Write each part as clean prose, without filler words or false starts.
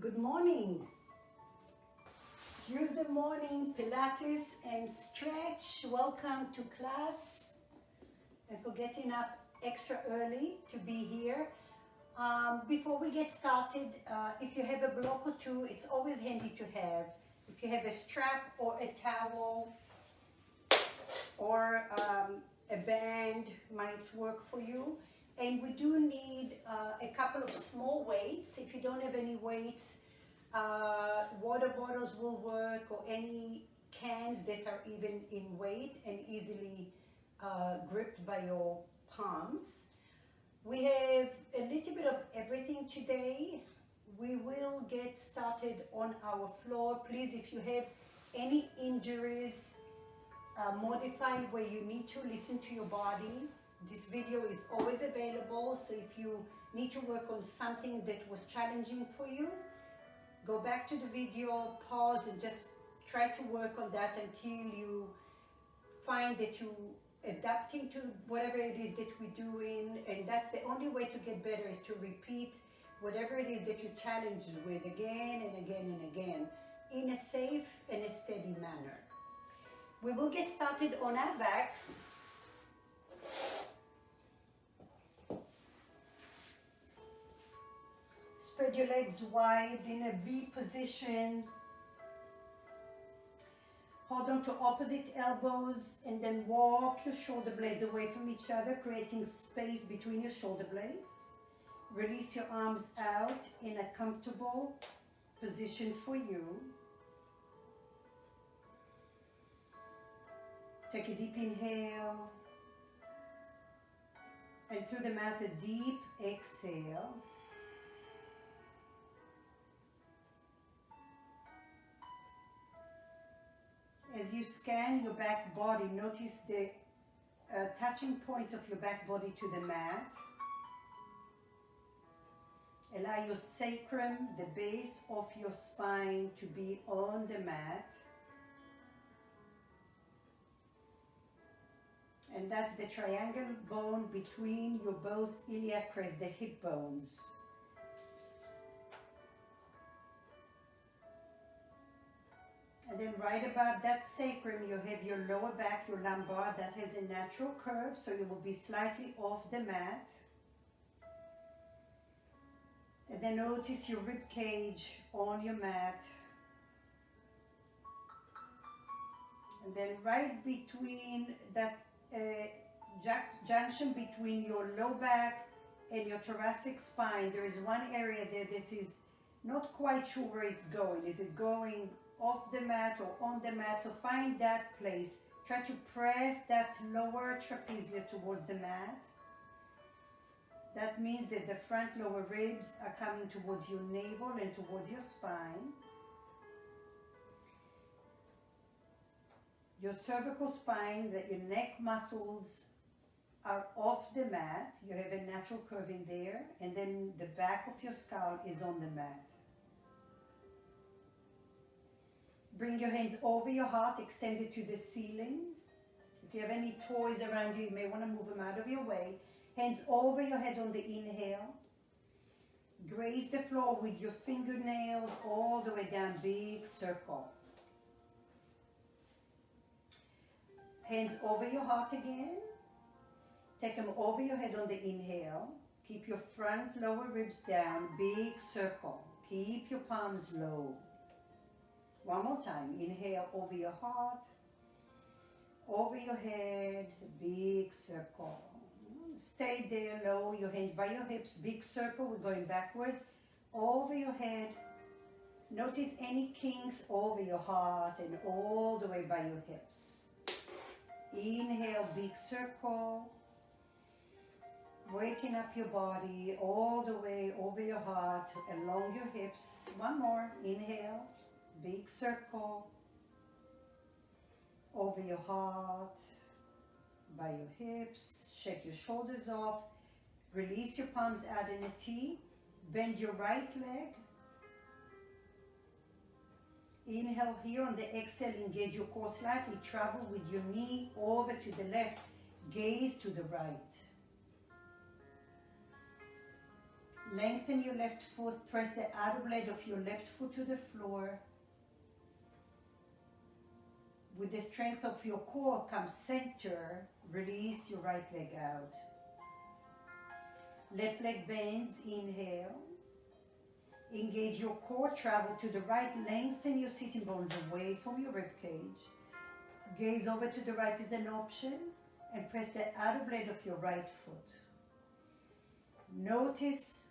Good morning. Tuesday morning, Pilates and stretch. Welcome to class. And for getting up extra early to be here. Before we get started, if you have a block or two, it's always handy to have. If you have a strap or a towel or a band, might work for you. And we do need a couple of small weights. If you don't have any weights, water bottles will work, or any cans that are even in weight and easily gripped by your palms. We have a little bit of everything today. We will get started on our floor. Please, if you have any injuries, modify where you need to listen to your body. This video is always available, so if you need to work on something that was challenging for you, go back to the video, pause, and just try to work on that until you find that you adapting to whatever it is that we're doing. And that's the only way to get better, is to repeat whatever it is that you're challenged with again and again and again in a safe and a steady manner. We will get started on our backs. Spread your legs wide in a V position. Hold on to opposite elbows and then walk your shoulder blades away from each other, creating space between your shoulder blades. Release your arms out in a comfortable position for you. Take a deep inhale. And through the mouth, a deep exhale. As you scan your back body, notice the touching points of your back body to the mat. Allow your sacrum, the base of your spine, to be on the mat. And that's the triangle bone between your both iliac crest, the hip bones. And then right above that sacrum, you have your lower back, your lumbar, that has a natural curve, so you will be slightly off the mat. And then notice your rib cage on your mat. And then right between that junction between your low back and your thoracic spine, there is one area there that is not quite sure where it's going. Is it going off the mat or on the mat? So find that place. Try to press that lower trapezius towards the mat. That means that the front lower ribs are coming towards your navel and towards your spine. Your cervical spine, your neck muscles are off the mat. You have a natural curve in there. And then the back of your skull is on the mat. Bring your hands over your heart, extended to the ceiling. If you have any toys around you, you may want to move them out of your way. Hands over your head on the inhale. Graze the floor with your fingernails all the way down, big circle. Hands over your heart again. Take them over your head on the inhale. Keep your front lower ribs down, big circle. Keep your palms low. One more time. Inhale over your heart, over your head, big circle. Stay there low, your hands by your hips, big circle. We're going backwards. Over your head. Notice any kinks over your heart and all the way by your hips. Inhale, big circle. Waking up your body all the way over your heart, along your hips. One more. Inhale. Big circle, over your heart, by your hips. Shake your shoulders off. Release your palms out in a T. Bend your right leg. Inhale here. On the exhale, engage your core slightly. Travel with your knee over to the left. Gaze to the right. Lengthen your left foot, press the outer blade of your left foot to the floor. With the strength of your core, come center, release your right leg out. Left leg bends, inhale. Engage your core, travel to the right, lengthen your sitting bones away from your rib cage. Gaze over to the right is an option, and press the outer blade of your right foot. Notice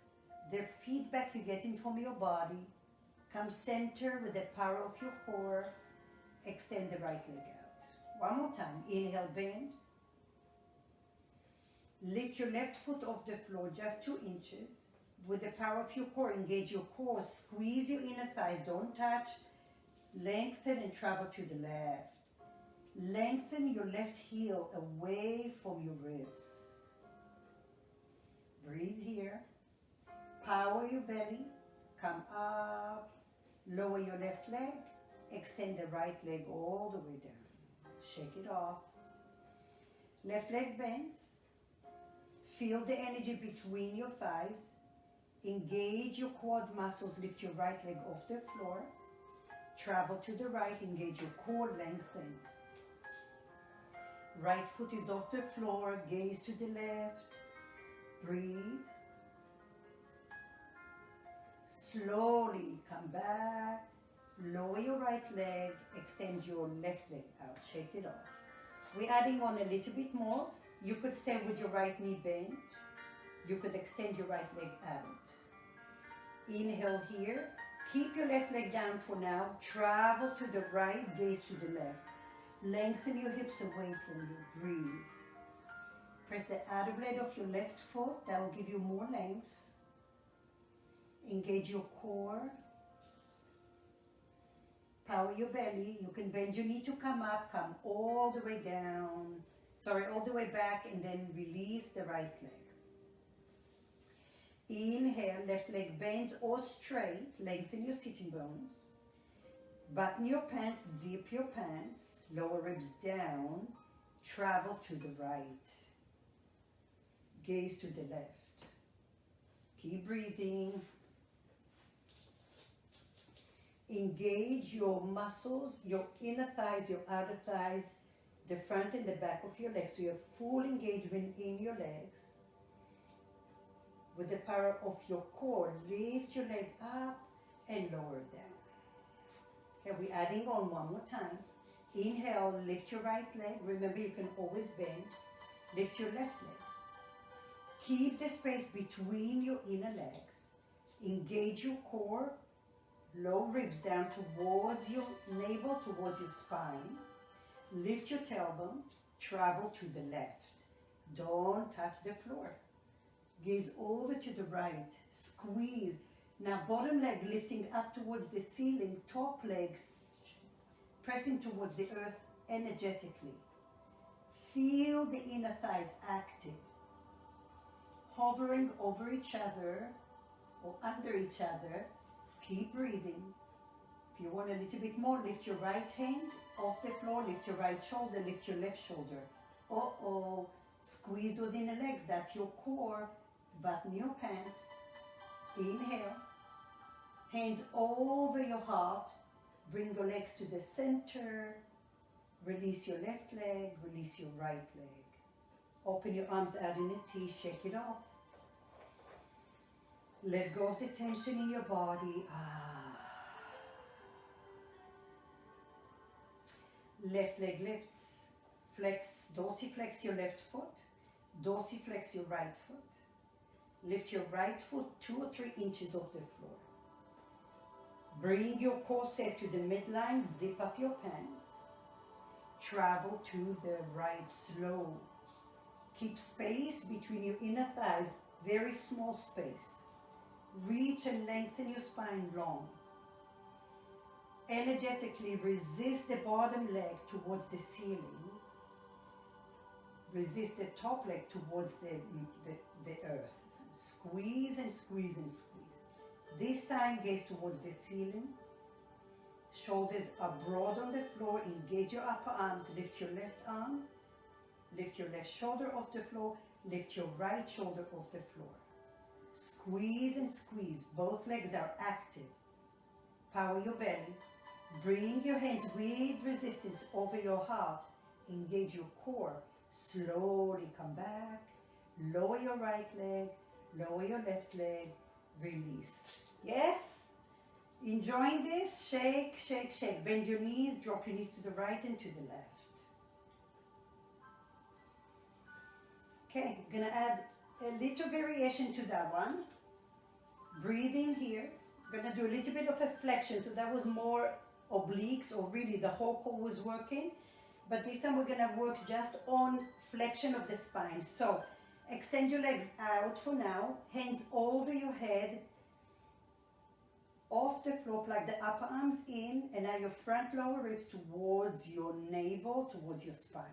the feedback you're getting from your body. Come center with the power of your core. Extend the right leg out. One more time. Inhale, bend. Lift your left foot off the floor just 2 inches. With the power of your core, engage your core. Squeeze your inner thighs. Don't touch. Lengthen and travel to the left. Lengthen your left heel away from your ribs. Breathe here. Power your belly. Come up. Lower your left leg. Extend the right leg all the way down. Shake it off. Left leg bends. Feel the energy between your thighs. Engage your quad muscles. Lift your right leg off the floor. Travel to the right. Engage your core. Lengthen. Right foot is off the floor. Gaze to the left. Breathe. Slowly come back. Lower your right leg. Extend your left leg out. Shake it off. We're adding on a little bit more. You could stay with your right knee bent. You could extend your right leg out. Inhale here. Keep your left leg down for now. Travel to the right. Gaze to the left. Lengthen your hips away from you. Breathe. Press the outer blade of your left foot. That will give you more length. Engage your core. Power your belly. You can bend your knee to come up. Come all the way down. Sorry, all the way back, and then release the right leg. Inhale, left leg bends or straight. Lengthen your sitting bones. Button your pants, zip your pants. Lower ribs down. Travel to the right. Gaze to the left. Keep breathing. Engage your muscles, your inner thighs, your outer thighs, the front and the back of your legs. So you have full engagement in your legs. With the power of your core, lift your leg up and lower it down. Okay, we're adding on one more time. Inhale, lift your right leg. Remember, you can always bend. Lift your left leg. Keep the space between your inner legs. Engage your core. Low ribs down towards your navel, towards your spine. Lift your tailbone. Travel to the left. Don't touch the floor. Gaze over to the right. Squeeze. Now bottom leg lifting up towards the ceiling. Top leg pressing towards the earth energetically. Feel the inner thighs active. Hovering over each other or under each other. Keep breathing. If you want a little bit more, lift your right hand off the floor, lift your right shoulder, lift your left shoulder. Uh-oh. Squeeze those inner legs. That's your core. Button your pants. Inhale. Hands over your heart. Bring your legs to the center. Release your left leg. Release your right leg. Open your arms out in a T. Shake it off. Let go of the tension in your body. Left leg lifts. Flex, dorsiflex your left foot. Dorsiflex your right foot. Lift your right foot 2 or 3 inches off the floor. Bring your corset to the midline. Zip up your pants. Travel to the right slow. Keep space between your inner thighs. Very small space. Reach and lengthen your spine long. Energetically resist the bottom leg towards the ceiling. Resist the top leg towards the earth. Squeeze and squeeze and squeeze. This time gaze towards the ceiling. Shoulders are broad on the floor. Engage your upper arms. Lift your left arm. Lift your left shoulder off the floor. Lift your right shoulder off the floor. Squeeze and squeeze. Both legs are active. Power your belly. Bring your hands with resistance over your heart. Engage your core. Slowly come back. Lower your right leg. Lower your left leg. Release. Yes? Enjoying this? Shake, shake, shake. Bend your knees. Drop your knees to the right and to the left. Okay, I'm going to add a little variation to that one. Breathe in here. I'm going to do a little bit of a flexion. So that was more obliques, or really the whole core was working. But this time we're going to work just on flexion of the spine. So extend your legs out for now. Hands over your head. Off the floor, plug the upper arms in. And now your front lower ribs towards your navel, towards your spine.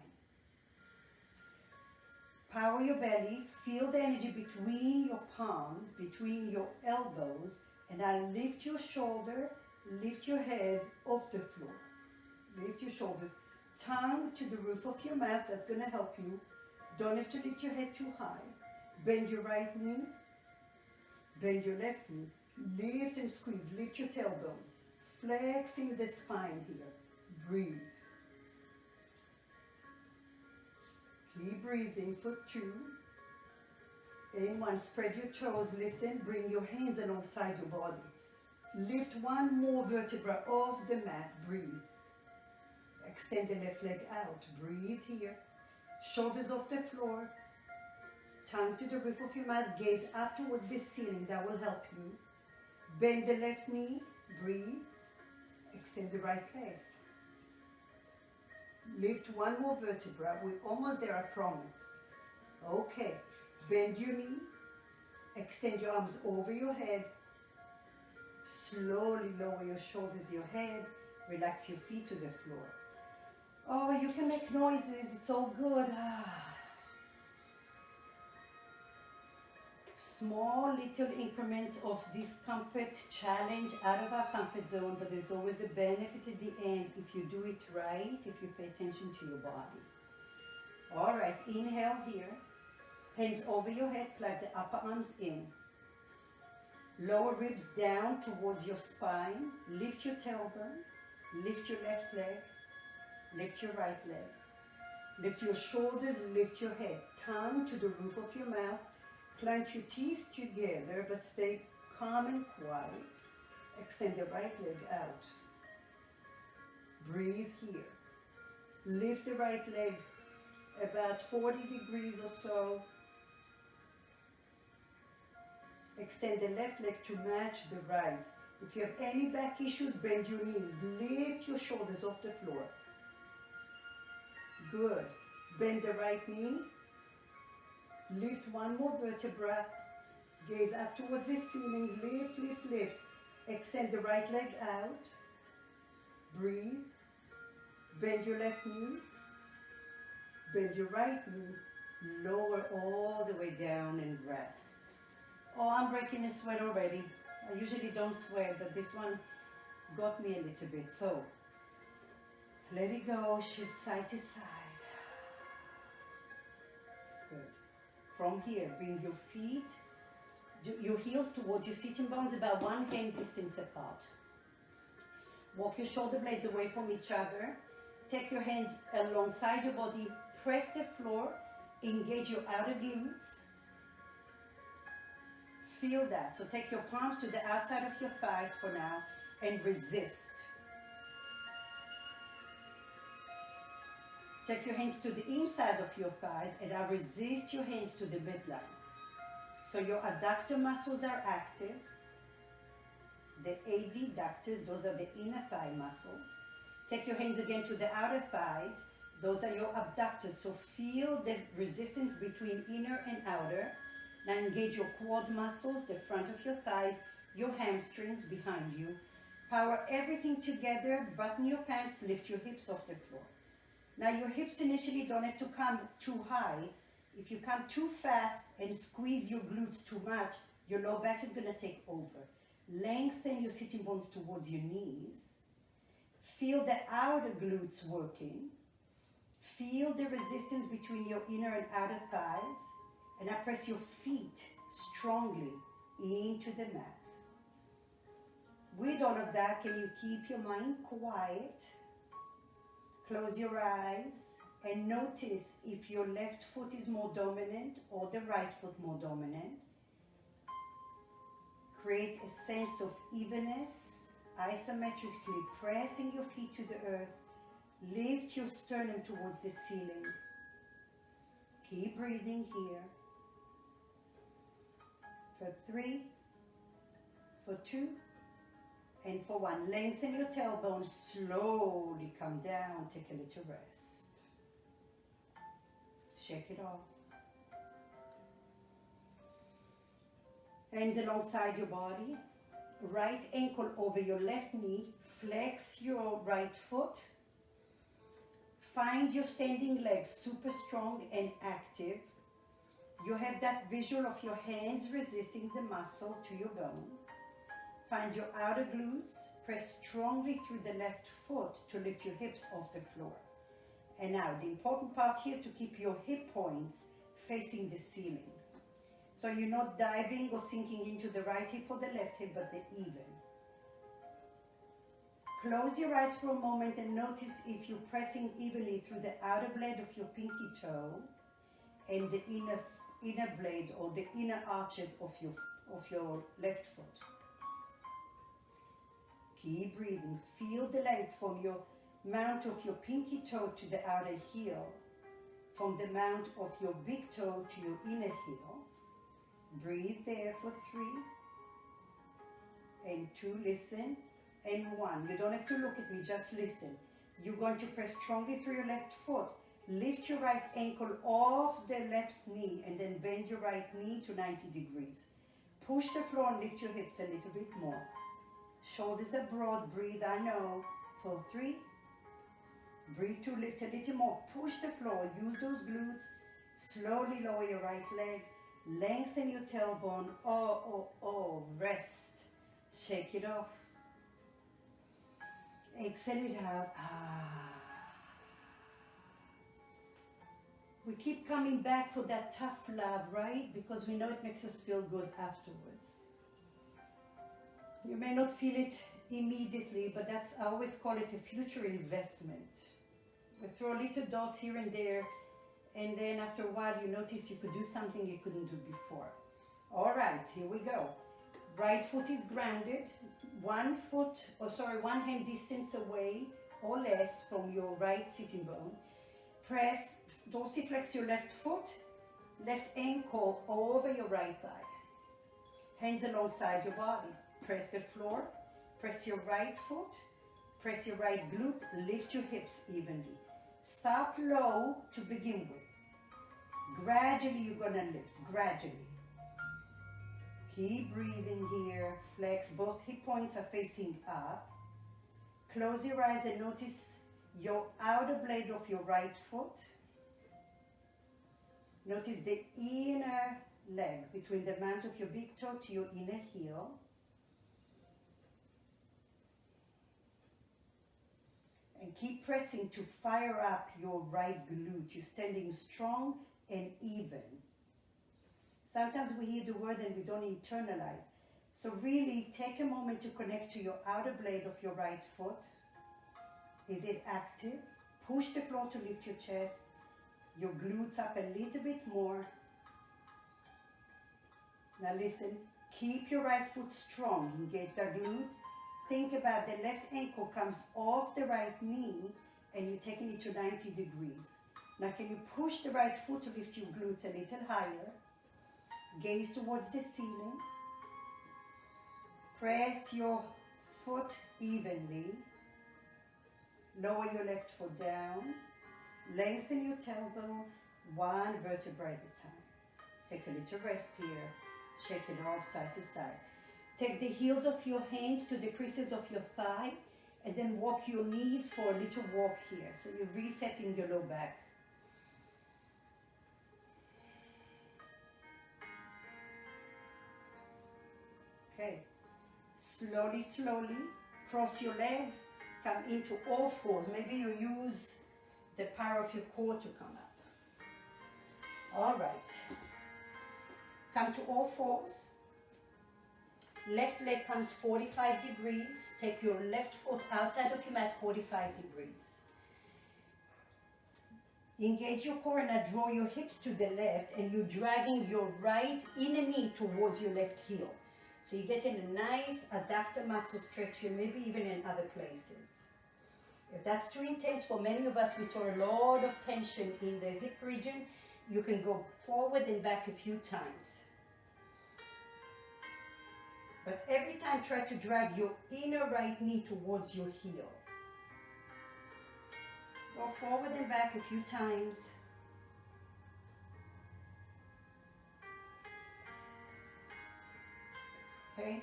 Power your belly, feel the energy between your palms, between your elbows, and now lift your shoulder, lift your head off the floor. Lift your shoulders, tongue to the roof of your mouth, that's going to help you. Don't have to lift your head too high. Bend your right knee, bend your left knee, lift and squeeze, lift your tailbone, flexing the spine here. Breathe. Keep breathing for 2. And 1, spread your toes, listen, bring your hands alongside your body. Lift one more vertebra off the mat, breathe. Extend the left leg out, breathe here. Shoulders off the floor, tongue to the roof of your mouth, gaze up towards the ceiling, that will help you. Bend the left knee, breathe. Extend the right leg. Lift one more vertebra. We're almost there, I promise. Okay. Bend your knee. Extend your arms over your head. Slowly lower your shoulders, your head. Relax your feet to the floor. Oh, you can make noises. It's all good. Small little increments of discomfort, challenge out of our comfort zone, but there's always a benefit at the end if you do it right, if you pay attention to your body. All right, inhale here. Hands over your head, plug the upper arms in. Lower ribs down towards your spine. Lift your tailbone. Lift your left leg. Lift your right leg. Lift your shoulders, lift your head. Tongue to the roof of your mouth. Clench your teeth together, but stay calm and quiet. Extend the right leg out. Breathe here. Lift the right leg about 40 degrees or so. Extend the left leg to match the right. If you have any back issues, bend your knees. Lift your shoulders off the floor. Good. Bend the right knee. Lift one more vertebra. Gaze up towards the ceiling. Lift, lift, lift. Extend the right leg out. Breathe. Bend your left knee. Bend your right knee. Lower all the way down and rest. Oh, I'm breaking a sweat already. I usually don't sweat, but this one got me a little bit. So, let it go. Shift side to side. Good. From here, bring your feet, your heels towards your sitting bones, about 1 hand distance apart. Walk your shoulder blades away from each other. Take your hands alongside your body. Press the floor. Engage your outer glutes. Feel that. So take your palms to the outside of your thighs for now and resist. Take your hands to the inside of your thighs and now resist your hands to the midline. So your adductor muscles are active. The adductors, those are the inner thigh muscles. Take your hands again to the outer thighs. Those are your abductors. So feel the resistance between inner and outer. Now engage your quad muscles, the front of your thighs, your hamstrings behind you. Power everything together. Button your pants. Lift your hips off the floor. Now your hips initially don't have to come too high. If you come too fast and squeeze your glutes too much, your low back is going to take over. Lengthen your sitting bones towards your knees. Feel the outer glutes working. Feel the resistance between your inner and outer thighs. And now press your feet strongly into the mat. With all of that, can you keep your mind quiet? Close your eyes and notice if your left foot is more dominant or the right foot more dominant. Create a sense of evenness, isometrically pressing your feet to the earth. Lift your sternum towards the ceiling. Keep breathing here. For 3, for 2, and for 1. Lengthen your tailbone, slowly come down, take a little rest. Shake it off. Hands alongside your body. Right ankle over your left knee. Flex your right foot. Find your standing legs super strong and active. You have that visual of your hands resisting the muscle to your bone. Find your outer glutes. Press strongly through the left foot to lift your hips off the floor. And now the important part here is to keep your hip points facing the ceiling. So you're not diving or sinking into the right hip or the left hip, but they're even. Close your eyes for a moment and notice if you're pressing evenly through the outer blade of your pinky toe and the inner blade or the inner arches of your left foot. Keep breathing. Feel the length from your mount of your pinky toe to the outer heel, from the mount of your big toe to your inner heel. Breathe there for 3 and 2, listen, and 1. You don't have to look at me, just listen. You're going to press strongly through your left foot. Lift your right ankle off the left knee and then bend your right knee to 90 degrees. Push the floor and lift your hips a little bit more. Shoulders are broad, breathe, I know, for 3. Breathe 2, lift a little more. Push the floor, use those glutes. Slowly lower your right leg. Lengthen your tailbone. Oh, rest. Shake it off. Exhale it out. We keep coming back for that tough love, right? Because we know it makes us feel good afterwards. You may not feel it immediately, but I always call it a future investment. We throw little dots here and there, and then after a while you notice you could do something you couldn't do before. All right, here we go. Right foot is grounded, one hand distance away or less from your right sitting bone. Press, dorsiflex your left foot, left ankle over your right thigh. Hands alongside your body. Press the floor, press your right foot, press your right glute, lift your hips evenly. Start low to begin with. Gradually you're gonna lift, gradually. Keep breathing here. Flex, both hip points are facing up. Close your eyes and notice your outer blade of your right foot. Notice the inner leg between the mount of your big toe to your inner heel. And keep pressing to fire up your right glute. You're standing strong and even. Sometimes we hear the words and we don't internalize. So really take a moment to connect to your outer blade of your right foot. Is it active? Push the floor to lift your chest. Your glutes up a little bit more. Now listen, keep your right foot strong. Engage the glute. Think about the left ankle comes off the right knee and you're taking it to 90 degrees. Now can you push the right foot to lift your glutes a little higher? Gaze towards the ceiling. Press your foot evenly. Lower your left foot down. Lengthen your tailbone, one vertebra at a time. Take a little rest here. Shake it off side to side. Take the heels of your hands to the creases of your thigh and then walk your knees for a little walk here. So you're resetting your low back. Okay. Slowly, slowly, cross your legs, come into all fours. Maybe you use the power of your core to come up. All right. Come to all fours. Left leg comes 45 degrees. Take your left foot outside of your mat, 45 degrees. Engage your core and now draw your hips to the left, and you're dragging your right inner knee towards your left heel. So you're getting a nice adductor muscle stretch here, maybe even in other places. If that's too intense for many of us, we saw a lot of tension in the hip region. You can go forward and back a few times. But every time try to drag your inner right knee towards your heel. Go forward and back a few times. Okay?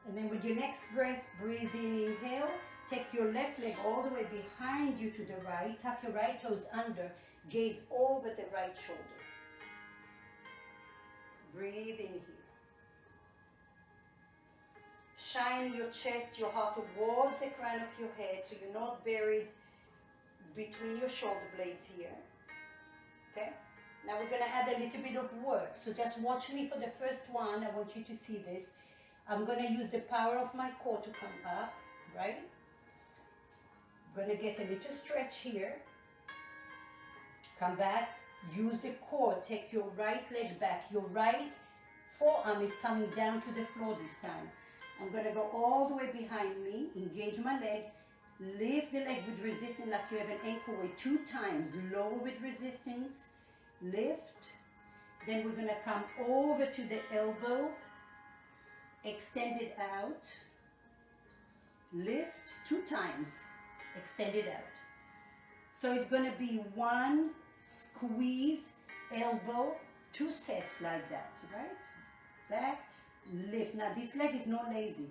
And then with your next breath, breathe in, inhale. Take your left leg all the way behind you to the right. Tuck your right toes under. Gaze over the right shoulder. Breathe in here. Shine your chest, your heart towards the crown of your head so you're not buried between your shoulder blades here. Okay? Now we're going to add a little bit of work. So just watch me for the first one. I want you to see this. I'm going to use the power of my core to come up, right? I'm going to get a little stretch here. Come back. Use the core. Take your right leg back. Your right forearm is coming down to the floor this time. I'm going to go all the way behind me, engage my leg, lift the leg with resistance like you have an ankle weight 2 times, lower with resistance, lift, then we're going to come over to the elbow, extend it out, lift 2 times, extend it out. So it's going to be 1 squeeze, elbow, 2 sets like that, right? Back. Lift. Now this leg is not lazy.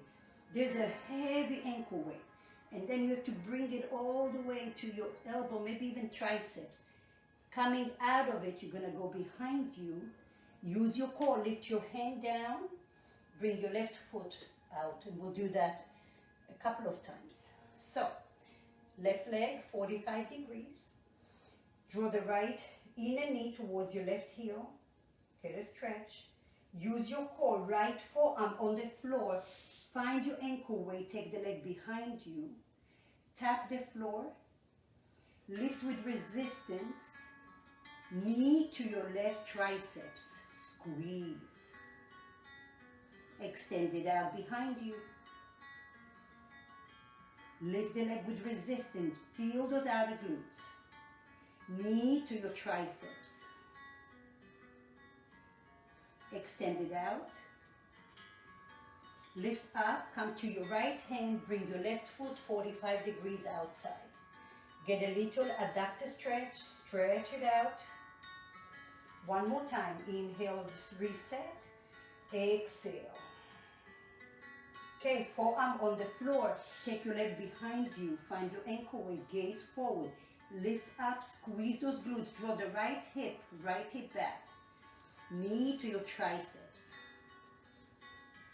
There's a heavy ankle weight, and then you have to bring it all the way to your elbow, maybe even triceps. Coming out of it, you're going to go behind you. Use your core. Lift your hand down. Bring your left foot out, and we'll do that a couple of times. So, left leg 45 degrees. Draw the right inner knee towards your left heel. Get a stretch. Use your core, right forearm on the floor. Find your ankle weight, take the leg behind you. Tap the floor. Lift with resistance. Knee to your left triceps. Squeeze. Extend it out behind you. Lift the leg with resistance. Feel those outer glutes. Knee to your triceps. Extend it out. Lift up, come to your right hand, bring your left foot 45 degrees outside. Get a little adductor stretch, stretch it out. One more time, inhale, reset, exhale. Okay, forearm on the floor, take your leg behind you, find your ankle weight, gaze forward, lift up, squeeze those glutes, draw the right hip back. Knee to your triceps.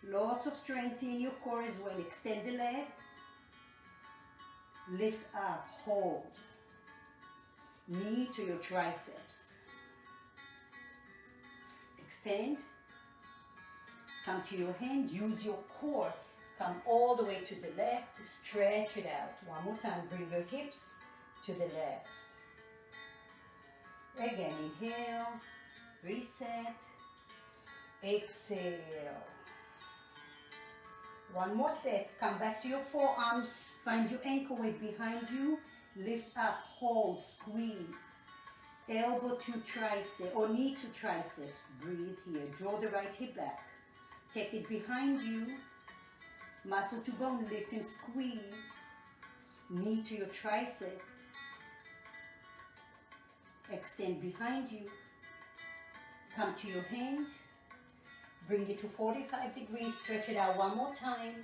Lots of strength in your core as well. Extend the leg. Lift up, hold. Knee to your triceps. Extend. Come to your hand. Use your core. Come all the way to the left. Stretch it out. One more time. Bring your hips to the left. Again, inhale. Reset, exhale. One more set. Come back to your forearms. Find your ankle weight behind you. Lift up, hold, squeeze. Elbow to tricep or knee to triceps. Breathe here. Draw the right hip back. Take it behind you. Muscle to bone. Lift and squeeze. Knee to your tricep. Extend behind you. Come to your hand, bring it to 45 degrees, stretch it out one more time.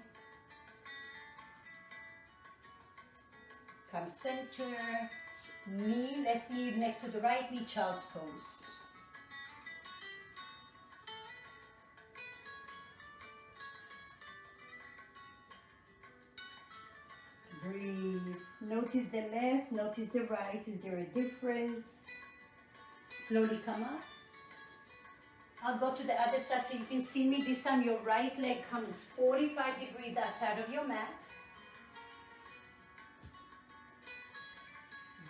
Come center, knee, left knee next to the right knee, child's pose. Breathe. Notice the left, notice the right. Is there a difference? Slowly come up. I'll go to the other side so you can see me. This time your right leg comes 45 degrees outside of your mat.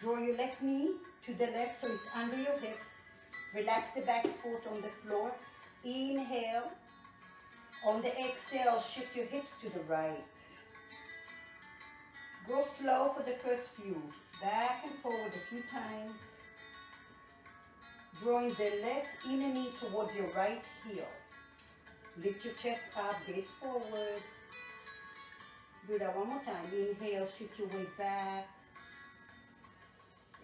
Draw your left knee to the left so it's under your hip. Relax the back foot on the floor. Inhale. On the exhale, shift your hips to the right. Go slow for the first few. Back and forward a few times. Drawing the left inner knee towards your right heel. Lift your chest up, gaze forward. Do that one more time. Inhale, shift your weight back.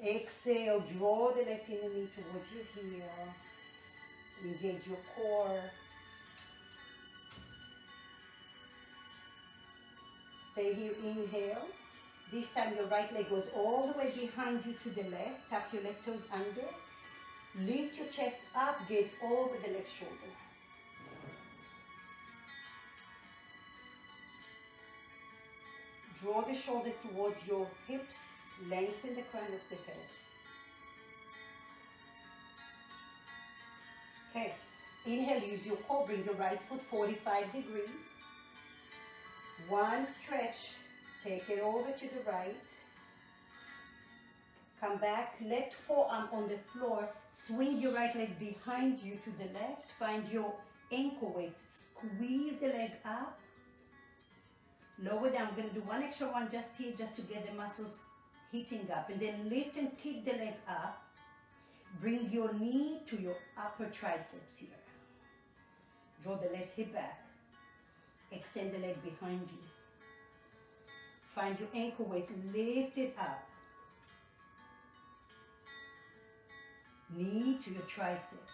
Exhale, draw the left inner knee towards your heel. Engage your core. Stay here, inhale. This time your right leg goes all the way behind you to the left. Tap your left toes under. Lift your chest up, gaze over the left shoulder. Draw the shoulders towards your hips. Lengthen the crown of the head. Okay. Inhale, use your core. Bring your right foot 45 degrees. One stretch. Take it over to the right. Come back. Left forearm on the floor. Swing your right leg behind you to the left. Find your ankle weight. Squeeze the leg up. Lower down. We're going to do one extra one just here, just to get the muscles heating up. And then lift and kick the leg up. Bring your knee to your upper triceps here. Draw the left hip back. Extend the leg behind you. Find your ankle weight. Lift it up. Knee to your triceps.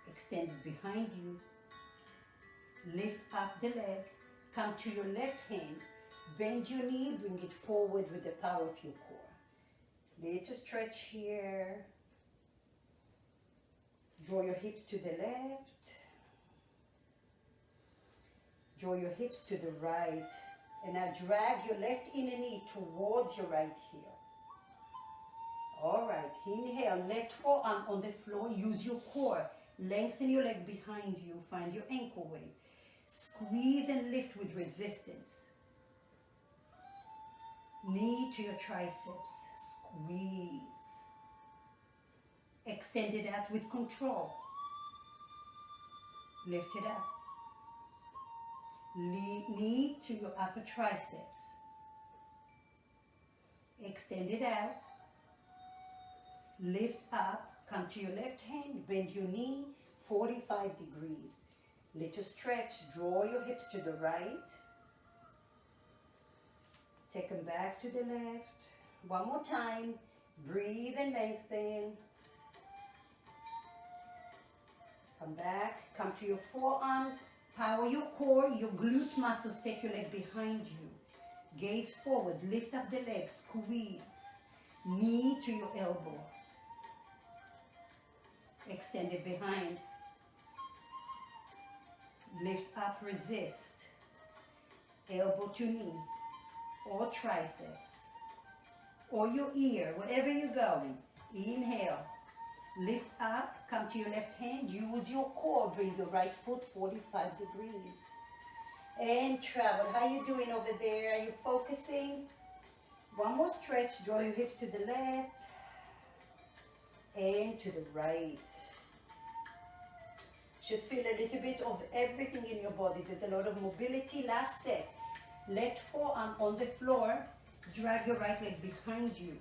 Extend it behind you. Lift up the leg. Come to your left hand. Bend your knee. Bring it forward with the power of your core. Little stretch here. Draw your hips to the left. Draw your hips to the right. And now drag your left inner knee towards your right heel. All right, inhale, left forearm on the floor. Use your core. Lengthen your leg behind you. Find your ankle weight. Squeeze and lift with resistance. Knee to your triceps. Squeeze. Extend it out with control. Lift it up. Knee to your upper triceps. Extend it out. Lift up. Come to your left hand. Bend your knee 45 degrees. Little stretch. Draw your hips to the right. Take them back to the left. One more time. Breathe and lengthen. Come back. Come to your forearm. Power your core. Your glute muscles. Take your leg behind you. Gaze forward. Lift up the leg. Squeeze. Knee to your elbow. Extend it behind. Lift up. Resist. Elbow to knee. Or triceps. Or your ear. Wherever you're going. Inhale. Lift up, come to your left hand, use your core, bring your right foot 45 degrees. And travel. How are you doing over there? Are you focusing? One more stretch, draw your hips to the left and to the right. Should feel a little bit of everything in your body. There's a lot of mobility. Last set. Left forearm on the floor, drag your right leg behind you.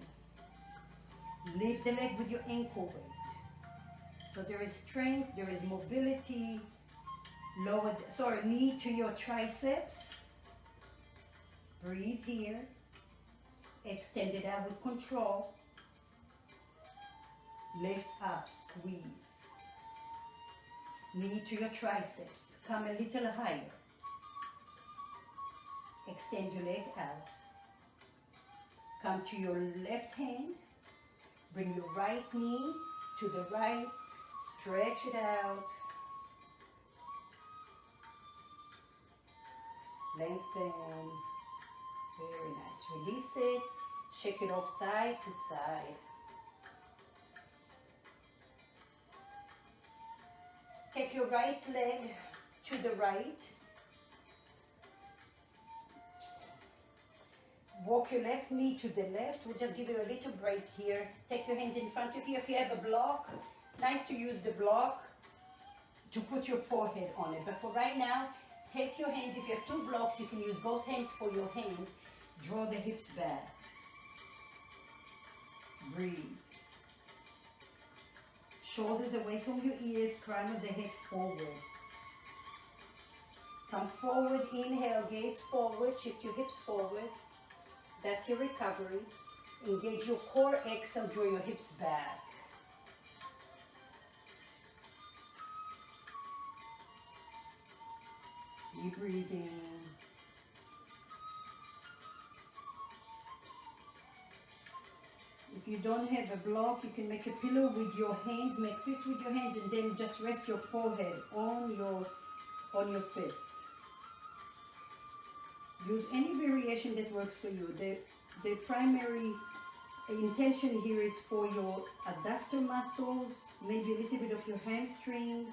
Lift the leg with your ankle weight. So there is strength, there is mobility. Knee to your triceps. Breathe here. Extend it out with control. Lift up, squeeze. Knee to your triceps. Come a little higher. Extend your leg out. Come to your left hand. Bring your right knee to the right. Stretch it out. Lengthen. Very nice. Release it. Shake it off side to side. left leg to the right. Walk your left knee to the left. We'll just give you a little break here. Take your hands in front of you. If you have a block, nice to use the block to put your forehead on it. But for right now, take your hands. If you have two blocks, you can use both hands for your hands. Draw the hips back. Breathe. Shoulders away from your ears, crown of the head forward. Come forward, inhale, gaze forward, shift your hips forward. That's your recovery. Engage your core, exhale, draw your hips back. Keep breathing. If you don't have a block, you can make a pillow with your hands, make fist with your hands, and then just rest your forehead on your fist. Use any variation that works for you. The primary intention here is for your adductor muscles, maybe a little bit of your hamstrings,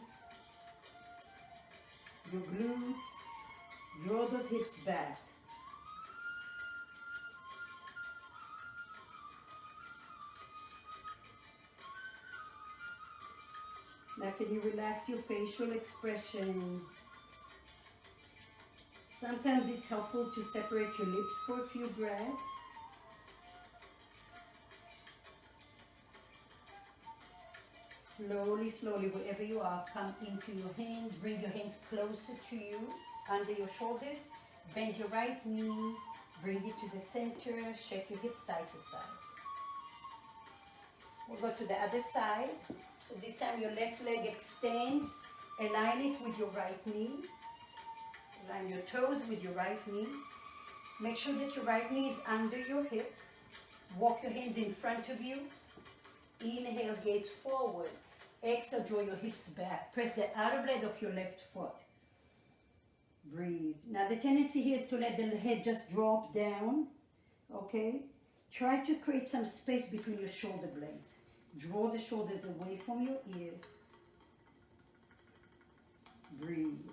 your glutes. Draw those hips back. Now can you relax your facial expression? Sometimes it's helpful to separate your lips for a few breaths. Slowly, slowly, wherever you are, come into your hands. Bring your hands closer to you, under your shoulders. Bend your right knee. Bring it to the center. Shake your hips side to side. We'll go to the other side. So this time your left leg extends. Align it with your right knee. Align your toes with your right knee. Make sure that your right knee is under your hip. Walk your hands in front of you. Inhale, gaze forward. Exhale, draw your hips back. Press the outer blade of your left foot. Breathe. Now the tendency here is to let the head just drop down. Okay? Try to create some space between your shoulder blades. Draw the shoulders away from your ears. Breathe.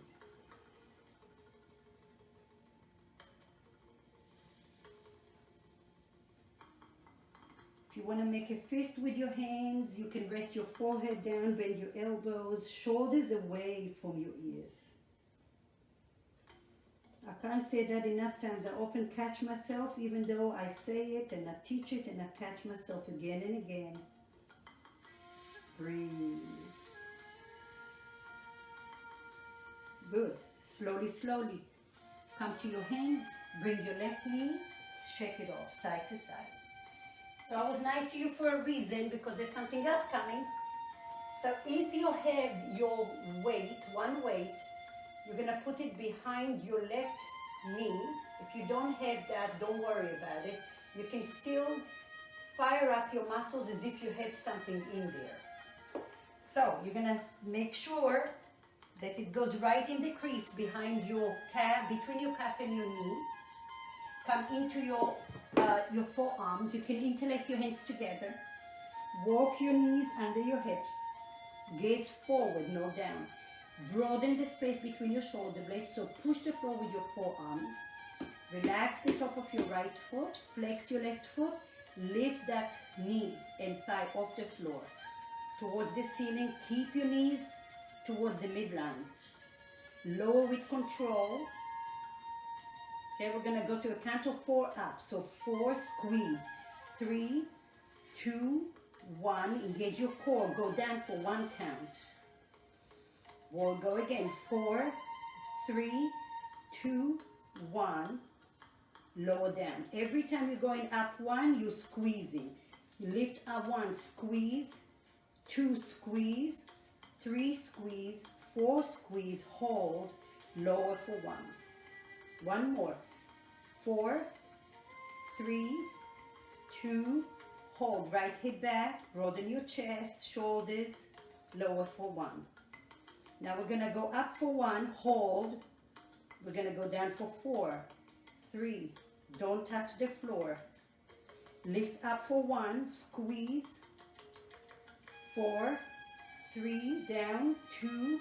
If you want to make a fist with your hands, you can rest your forehead down, bend your elbows, shoulders away from your ears. I can't say that enough times. I often catch myself, even though I say it and I teach it, and I catch myself again and again. Breathe. Good. Slowly, slowly. Come to your hands. Bring your left knee. Shake it off, side to side. So I was nice to you for a reason, because there's something else coming. So if you have your weight, one weight, you're going to put it behind your left knee. If you don't have that, don't worry about it. You can still fire up your muscles as if you have something in there. So you're going to make sure that it goes right in the crease behind your calf, between your calf and your knee. Come into your forearms. You can interlace your hands together. Walk your knees under your hips. Gaze forward, no down. Broaden the space between your shoulder blades. So push the floor with your forearms. Relax the top of your right foot. Flex your left foot. Lift that knee and thigh off the floor towards the ceiling. Keep your knees towards the midline. Lower with control. Okay, we're going to go to a count of 4 up. So 4, squeeze. 3, 2, 1. Engage your core. Go down for 1 count. We'll go again. 4, 3, 2, 1. Lower down. Every time you're going up 1, you're squeezing. Lift up 1, squeeze. 2, squeeze. 3, squeeze. 4, squeeze. Hold. Lower for 1. One more. 4, 3, 2, hold. Right hip back. Broaden your chest, shoulders. Lower for 1. Now we're going to go up for 1. Hold. We're going to go down for 4, 3. Don't touch the floor. Lift up for 1. Squeeze. 4, 3. Down. 2.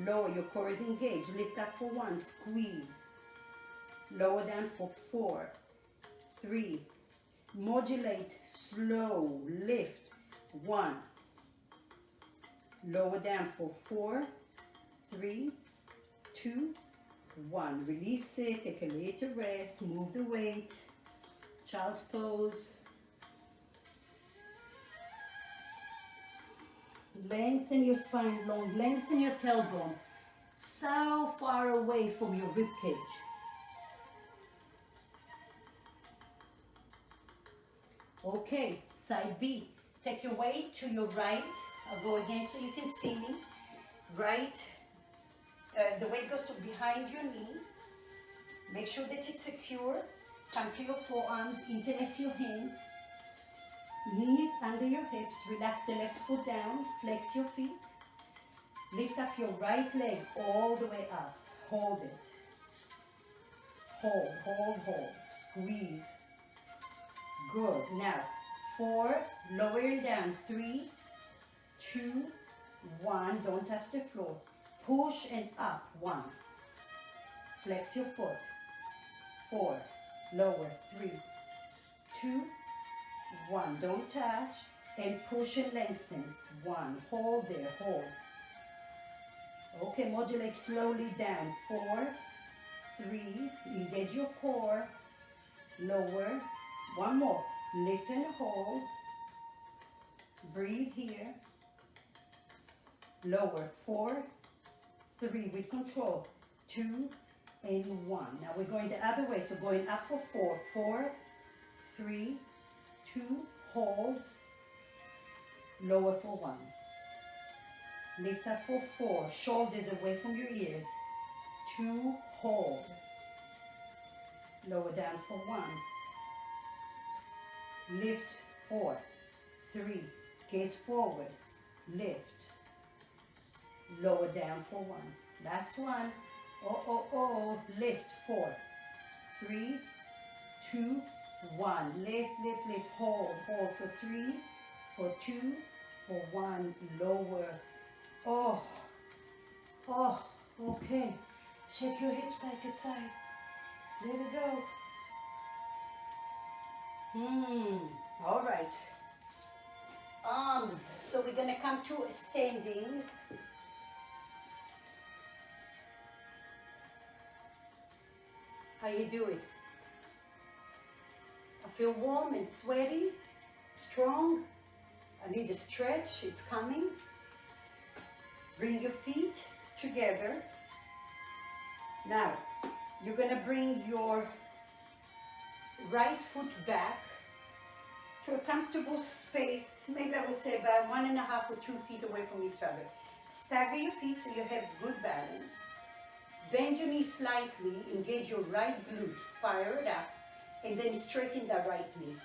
lower, your core is engaged, lift up for 1, squeeze, lower down for 4, 3, modulate, slow, lift, 1, lower down for 4, 3, 2, 1, release it, take a little rest, move the weight, child's pose, lengthen your spine long, lengthen your tailbone, so far away from your rib cage. Okay, side B. Take your weight to your right. I'll go again so you can see me. Right, the weight goes to behind your knee. Make sure that it's secure. Come to your forearms, interlace your hands. Knees under your hips. Relax the left foot down. Flex your feet. Lift up your right leg all the way up. Hold it. Hold, hold, hold. Squeeze. Good. Now, 4, lower and down. 3, 2, 1. Don't touch the floor. Push and up. 1. Flex your foot. 4, lower. 3, 2, 1. Don't touch. And push and lengthen. 1. Hold there. Hold. Okay, modulate slowly down. 4, 3. Engage your core. Lower. 1 more. Lift and hold. Breathe here. Lower. 4, 3 with control. 2 and 1. Now we're going the other way. So going up for 4. 4, 3, 2, hold. Lower for 1. Lift up for 4. Shoulders away from your ears. 2, hold. Lower down for 1. Lift, 4, 3, gaze forward, lift, lower down for 1. Last one, oh, oh, oh, lift, 4, 3, 2, 1. Lift, lift, lift, hold, hold for 3, for 2, for 1, lower. Oh, oh, okay. Shake your hips side to side. Let it go. All right. Arms. So we're going to come to standing. How you doing? I feel warm and sweaty, strong. I need a stretch. It's coming. Bring your feet together. Now, you're going to bring your right foot back to a comfortable space, maybe I would say about 1.5 or 2 feet away from each other. Stagger your feet so you have good balance. Bend your knee slightly, engage your right glute, fire it up, and then straighten the right knee.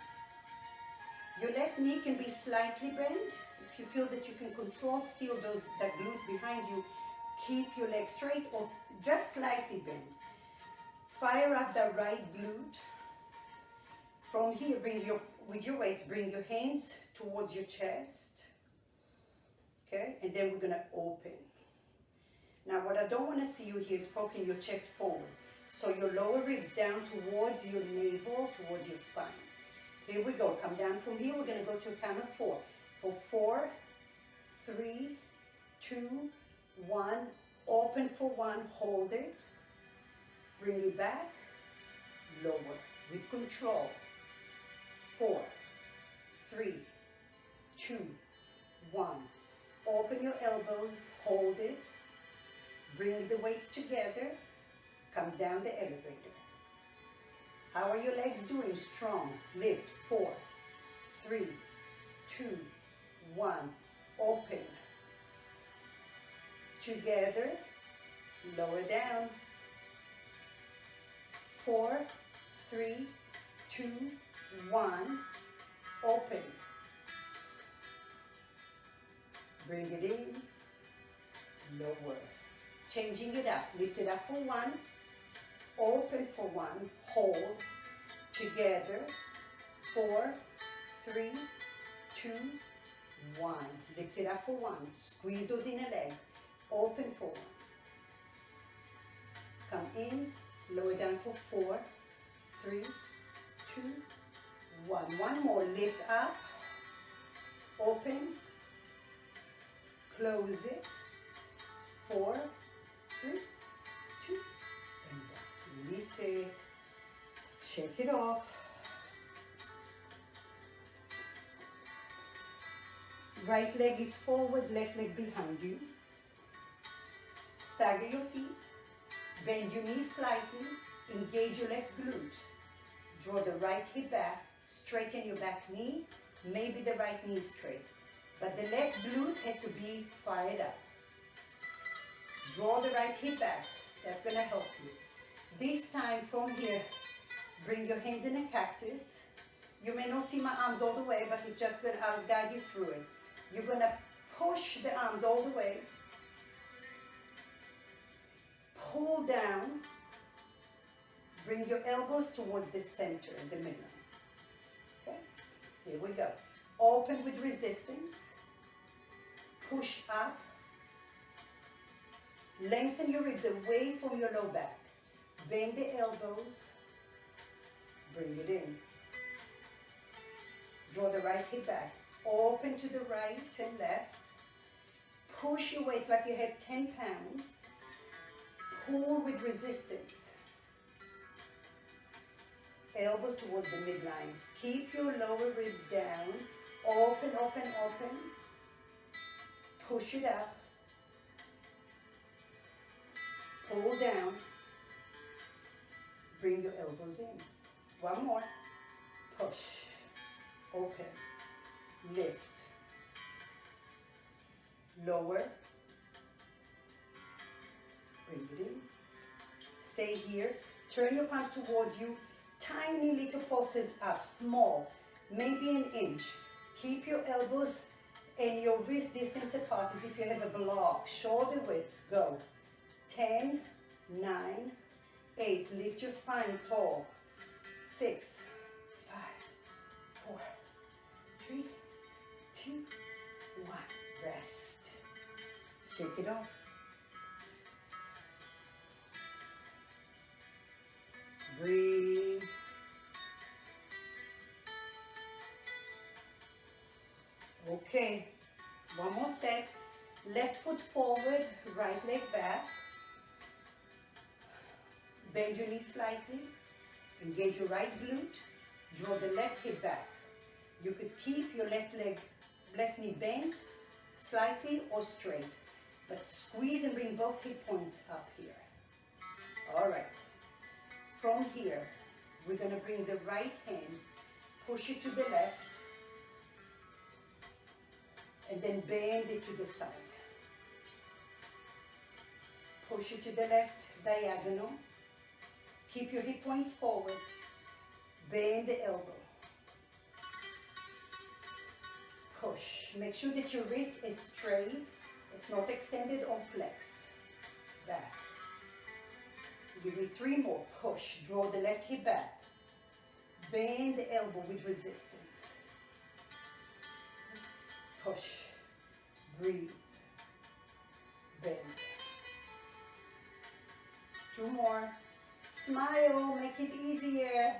Your left knee can be slightly bent. If you feel that you can control still that glute behind you, keep your leg straight or just slightly bent. Fire up the right glute. From here, with your weights, bring your hands towards your chest. Okay, and then we're gonna open. Now what I don't want to see you here is poking your chest forward. So your lower ribs down towards your navel, towards your spine. Here we go, come down from here, we're gonna go to a count of 4. For 4, 3, 2, 1, open for 1, hold it. Bring it back, lower, with control. 4, 3, 2, 1. Open your elbows, hold it. Bring the weights together. Come down the elevator. How are your legs doing? Strong. Lift. 4, 3, 2, 1. Open. Together. Lower down. 4, 3, 2, 1. Open. Bring it in. Lower. Changing it up. Lift it up for 1. Open for 1. Hold. Together. 4, 3, 2, 1. Lift it up for 1. Squeeze those inner legs. Open for 1. in, lower down for 4, 3, 2, 1. One more, lift up, open, close it, 4, 3, 2, and 1. Release it, shake it off. Right leg is forward, left leg behind you. Stagger your feet, bend your knees slightly, engage your left glute. Draw the right hip back, straighten your back knee, maybe the right knee is straight. But the left glute has to be fired up. Draw the right hip back, that's gonna help you. This time from here, bring your hands in a cactus. You may not see my arms all the way, but it's just gonna, I'll guide you through it. You're gonna push the arms all the way. Pull down. Bring your elbows towards the center, the midline. Okay? Here we go. Open with resistance. Push up. Lengthen your ribs away from your low back. Bend the elbows. Bring it in. Draw the right hip back. Open to the right and left. Push your weights like you have 10 pounds. Pull with resistance. Elbows towards the midline. Keep your lower ribs down. Open, open, open. Push it up. Pull down. Bring your elbows in. One more. Push. Open. Lift. Lower. Bring it in. Stay here. Turn your palms towards you. Tiny little pulses up, small, maybe an inch. Keep your elbows and your wrist distance apart as if you have a block. Shoulder width, go. 10, 9, 8. Lift your spine tall. 6, 5, 4, 3, 2, 1. Rest. Shake it off. Breathe. Okay, one more set. Left foot forward, right leg back. Bend your knee slightly. Engage your right glute. Draw the left hip back. You could keep your left knee bent slightly or straight, but squeeze and bring both hip points up here. All right. From here, we're going to bring the right hand, push it to the left, and then bend it to the side. Push it to the left, diagonal. Keep your hip points forward. Bend the elbow. Push. Make sure that your wrist is straight. It's not extended or flex. Back. Give me 3 more. Push. Draw the left hip back. Bend the elbow with resistance. Push. Breathe. Bend. 2 more. Smile. Make it easier.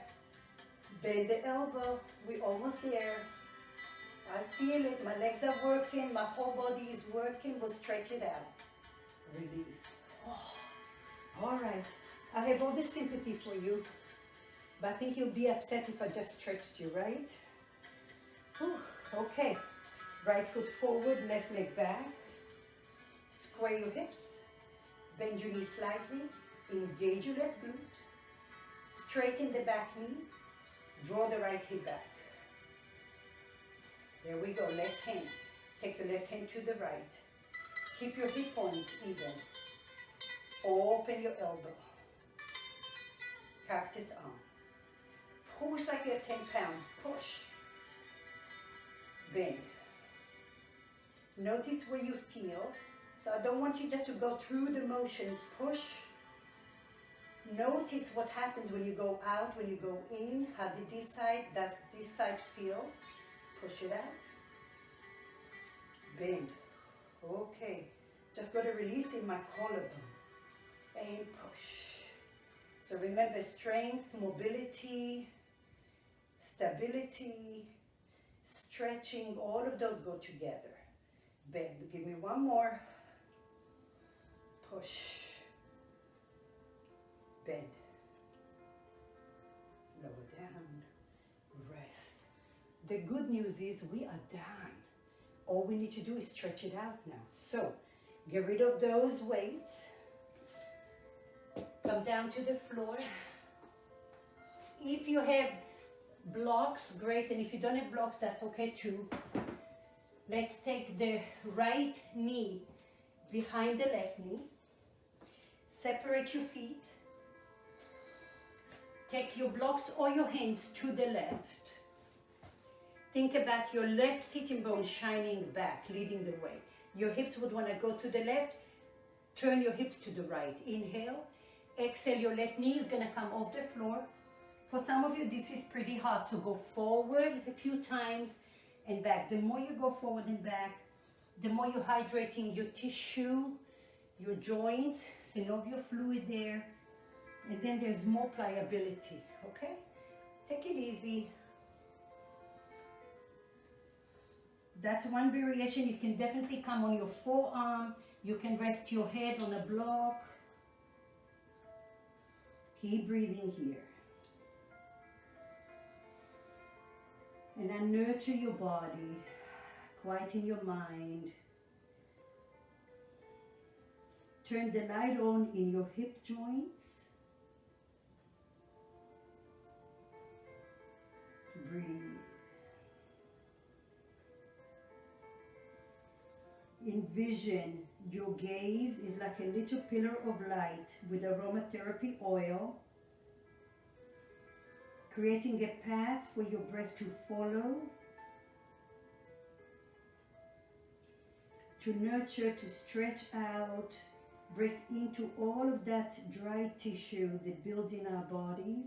Bend the elbow. We're almost there. I feel it. My legs are working. My whole body is working. We'll stretch it out. Release. Oh. All right. I have all the sympathy for you, but I think you'll be upset if I just stretched you, right? Whew. Okay. Right foot forward, left leg back. Square your hips. Bend your knee slightly. Engage your left glute. Straighten the back knee. Draw the right hip back. There we go. Left hand. Take your left hand to the right. Keep your hip points even. Open your elbow. Cactus arm. Push like you have 10 pounds. Push. Bend. Notice where you feel. So I don't want you just to go through the motions. Push. Notice what happens when you go out, when you go in. How did this side feel? Push it out. Bend. Okay. Just got a release in my collarbone. And push. So remember, strength, mobility, stability, stretching, all of those go together. Bend. Give me one more. Push. Bend. Lower down. Rest. The good news is we are done. All we need to do is stretch it out now. So, get rid of those weights. Come down to the floor. If you have blocks, great. And if you don't have blocks, that's okay too. Let's take the right knee behind the left knee. Separate your feet. Take your blocks or your hands to the left. Think about your left sitting bone shining back, leading the way. Your hips would want to go to the left. Turn your hips to the right. Inhale. Exhale, your left knee is going to come off the floor. For some of you, this is pretty hard, so go forward a few times and back. The more you go forward and back, the more you're hydrating your tissue, your joints, synovial fluid there, and then there's more pliability, okay? Take it easy. That's one variation. You can definitely come on your forearm. You can rest your head on a block. Keep breathing here. And then nurture your body, quieten your mind. Turn the light on in your hip joints. Breathe. Envision your gaze is like a little pillar of light with aromatherapy oil, creating a path for your breath to follow, to nurture, to stretch out, break into all of that dry tissue that builds in our bodies,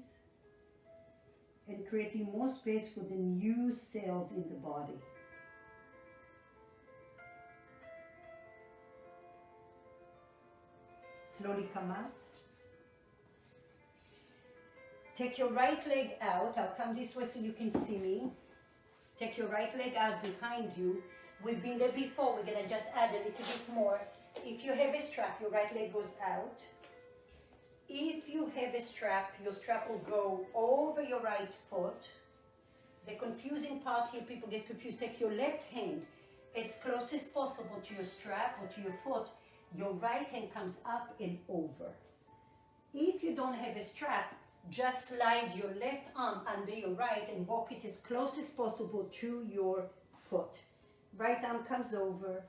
and creating more space for the new cells in the body. Slowly come up. Take your right leg out. I'll come this way so you can see me. Take your right leg out behind you. We've been there before. We're going to just add a little bit more. If you have a strap, your right leg goes out. If you have a strap, your strap will go over your right foot. The confusing part here, people get confused. Take your left hand as close as possible to your strap or to your foot. Your right hand comes up and over. If you don't have a strap, just slide your left arm under your right and walk it as close as possible to your foot. Right arm comes over.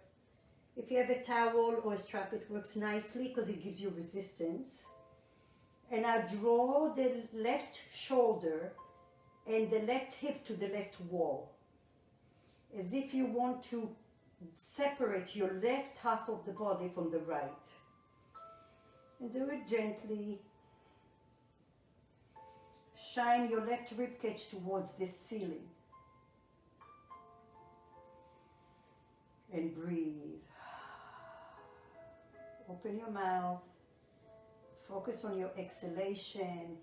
If you have a towel or a strap, it works nicely because it gives you resistance. And now draw the left shoulder and the left hip to the left wall, as if you want to separate your left half of the body from the right. And do it gently. Shine your left ribcage towards the ceiling. And breathe. Open your mouth. Focus on your exhalation.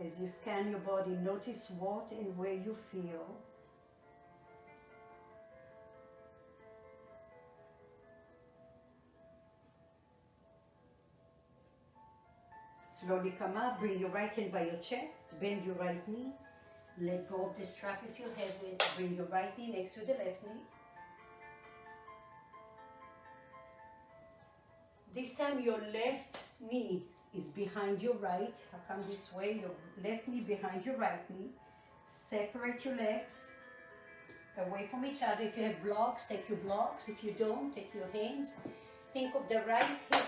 As you scan your body, notice what and where you feel. Slowly come up, bring your right hand by your chest, bend your right knee, let go of the strap if you have it, bring your right knee next to the left knee. This time your left knee is behind your right. I'll come this way, your left knee behind your right knee. Separate your legs away from each other. If you have blocks, take your blocks. If you don't, take your hands. Think of the right hip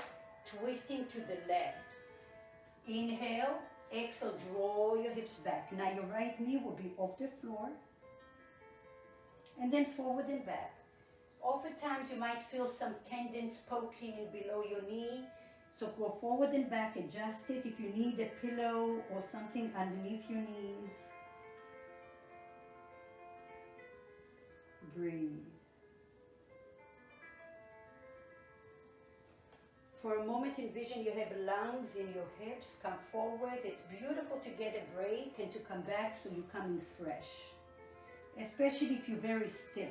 twisting to the left. Inhale, exhale, draw your hips back. Now your right knee will be off the floor. And then forward and back. Oftentimes you might feel some tendons poking below your knee. So go forward and back, adjust it. If you need a pillow or something underneath your knees. Breathe. For a moment, envision you have lungs in your hips. Come forward. It's beautiful to get a break and to come back so you come in fresh, especially if you're very stiff.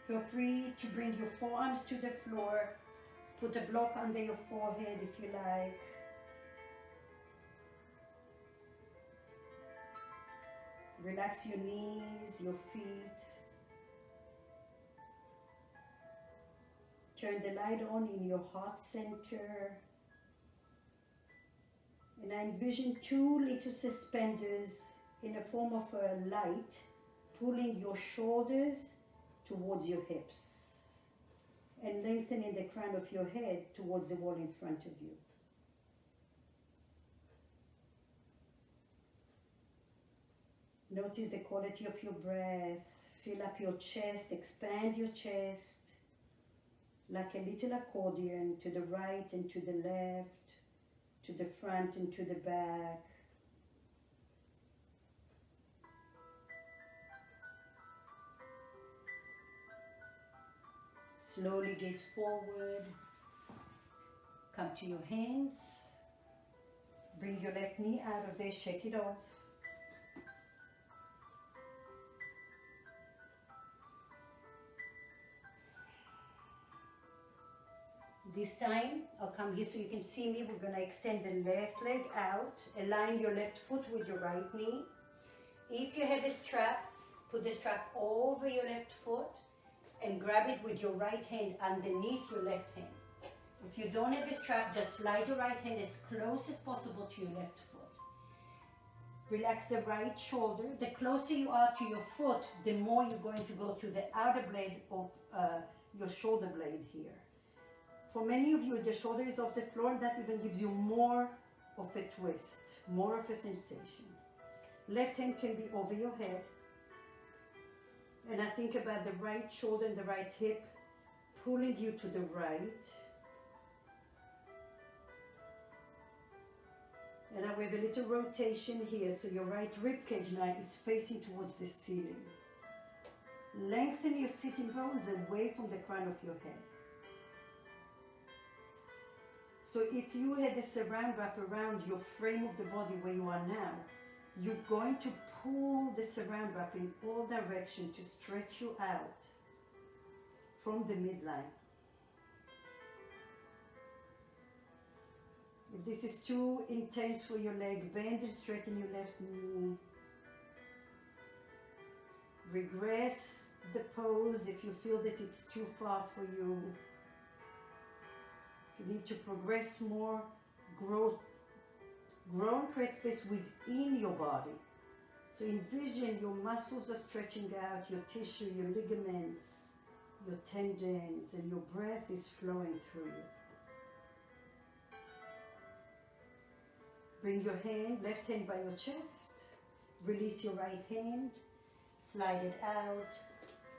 Feel free to bring your forearms to the floor. Put a block under your forehead if you like. Relax your knees, your feet. Turn the light on in your heart center. And I envision two little suspenders in the form of a light pulling your shoulders towards your hips and lengthening the crown of your head towards the wall in front of you. Notice the quality of your breath. Fill up your chest, expand your chest like a little accordion, to the right and to the left, to the front and to the back. Slowly gaze forward. Come to your hands. Bring your left knee out of there, shake it off. This time, I'll come here so you can see me. We're going to extend the left leg out. Align your left foot with your right knee. If you have a strap, put the strap over your left foot and grab it with your right hand underneath your left hand. If you don't have a strap, just slide your right hand as close as possible to your left foot. Relax the right shoulder. The closer you are to your foot, the more you're going to go to the outer blade of your shoulder blade here. For many of you, the shoulder is off the floor, and that even gives you more of a twist, more of a sensation. Left hand can be over your head. And I think about the right shoulder and the right hip pulling you to the right. And I have a little rotation here, so your right rib cage now is facing towards the ceiling. Lengthen your sitting bones away from the crown of your head. So if you had a surround wrap around your frame of the body where you are now, you're going to pull the surround wrap in all directions to stretch you out from the midline. If this is too intense for your leg, bend and straighten your left knee. Regress the pose if you feel that it's too far for you. If you need to progress more, grow and create space within your body. So envision your muscles are stretching out, your tissue, your ligaments, your tendons, and your breath is flowing through you. Bring your hand, left hand by your chest. Release your right hand. Slide it out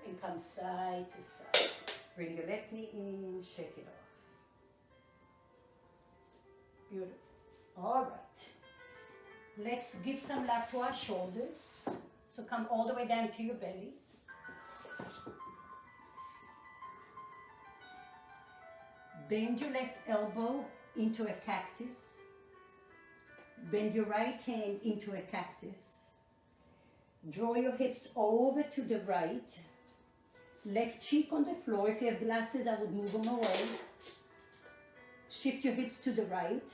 and come side to side. Bring your left knee in, shake it off. Beautiful. All right. Let's give some love to our shoulders. So come all the way down to your belly. Bend your left elbow into a cactus. Bend your right hand into a cactus. Draw your hips over to the right. Left cheek on the floor. If you have glasses, I would move them away. Shift your hips to the right.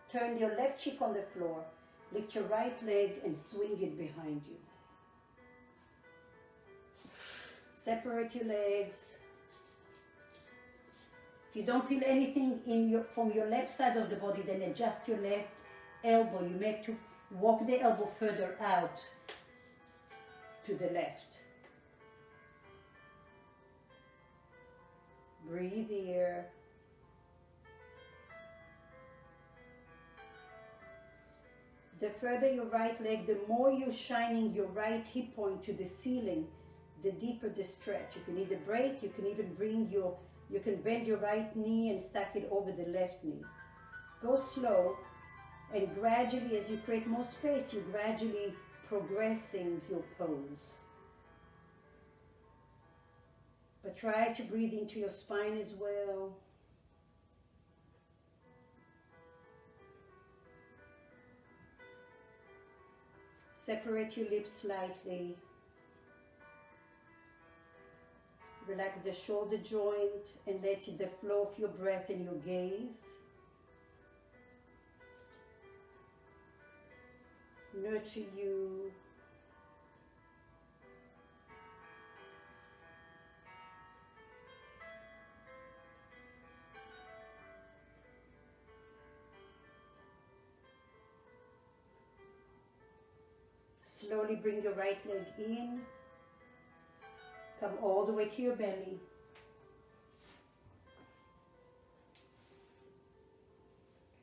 Turn your left cheek on the floor. Lift your right leg and swing it behind you. Separate your legs. If you don't feel anything from your left side of the body, then adjust your left elbow. You may have to walk the elbow further out to the left. Breathe here. The further your right leg, the more you're shining your right hip point to the ceiling, the deeper the stretch. If you need a break, you can even you can bend your right knee and stack it over the left knee. Go slow, and gradually, as you create more space, you're gradually progressing your pose. But But try to breathe into your spine as well. Separate your lips slightly. Relax the shoulder joint and let the flow of your breath and your gaze nurture you. Slowly bring your right leg in. Come all the way to your belly.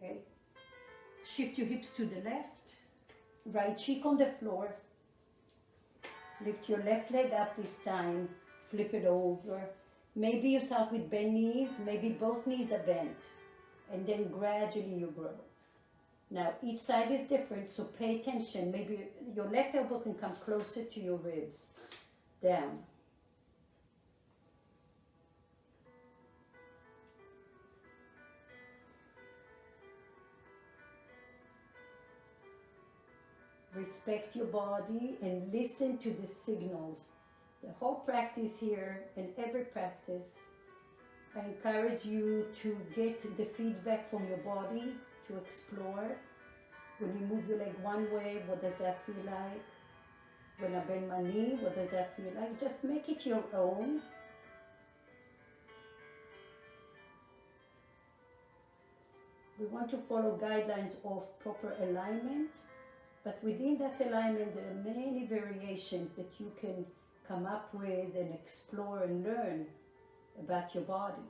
Okay. Shift your hips to the left. Right cheek on the floor. Lift your left leg up this time. Flip it over. Maybe you start with bent knees. Maybe both knees are bent. And then gradually you grow. Now each side is different, so pay attention. Maybe your left elbow can come closer to your ribs. Down. Respect your body and listen to the signals. The whole practice here and every practice, I encourage you to get the feedback from your body, to explore. When you move your leg one way, what does that feel like? When I bend my knee, what does that feel like? Just make it your own. We want to follow guidelines of proper alignment. But within that alignment, there are many variations that you can come up with and explore and learn about your body.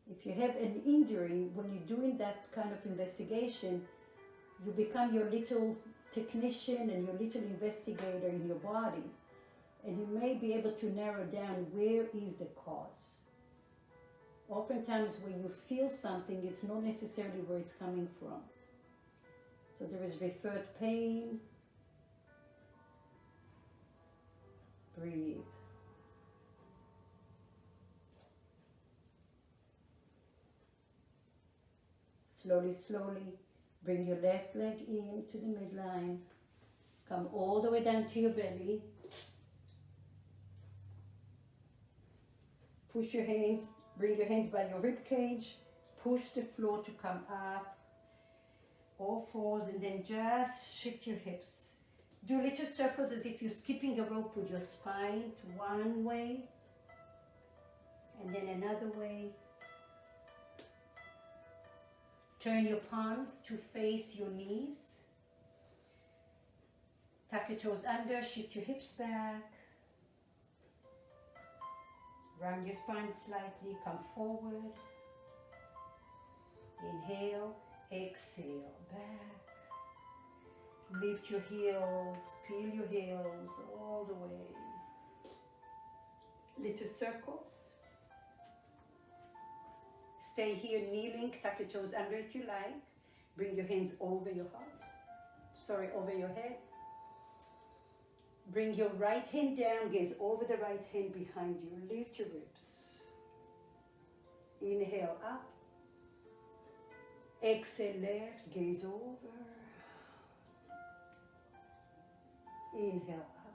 If you have an injury, when you're doing that kind of investigation, you become your little technician and your little investigator in your body. And you may be able to narrow down where is the cause. Oftentimes when you feel something, it's not necessarily where it's coming from. So there is referred pain. Breathe. Slowly, slowly, bring your left leg into the midline. Come all the way down to your belly. Push your hands. Bring your hands by your rib cage, push the floor to come up, all fours, and then just shift your hips. Do little circles as if you're skipping a rope with your spine to one way, and then another way. Turn your palms to face your knees. Tuck your toes under, shift your hips back. Round your spine slightly, come forward. Inhale, exhale, back. Lift your heels, peel your heels all the way. Little circles. Stay here kneeling, tuck your toes under if you like. Bring your hands over your heart. Over your head. Bring your right hand down, gaze over the right hand behind you. Lift your ribs. Inhale up. Exhale left, gaze over. Inhale up.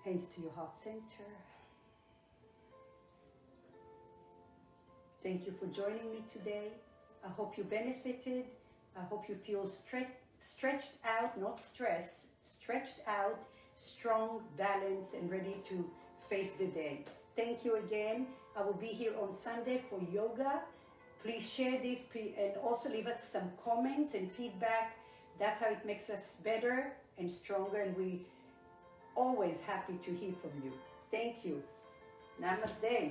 Hands to your heart center. Thank you for joining me today. I hope you benefited. I hope you feel stretched out, not stressed. Stretched out, strong, balanced, and ready to face the day. Thank you again. I will be here on Sunday for yoga. Please share this and also leave us some comments and feedback. That's how it makes us better and stronger, and we always happy to hear from you. Thank you. Namaste.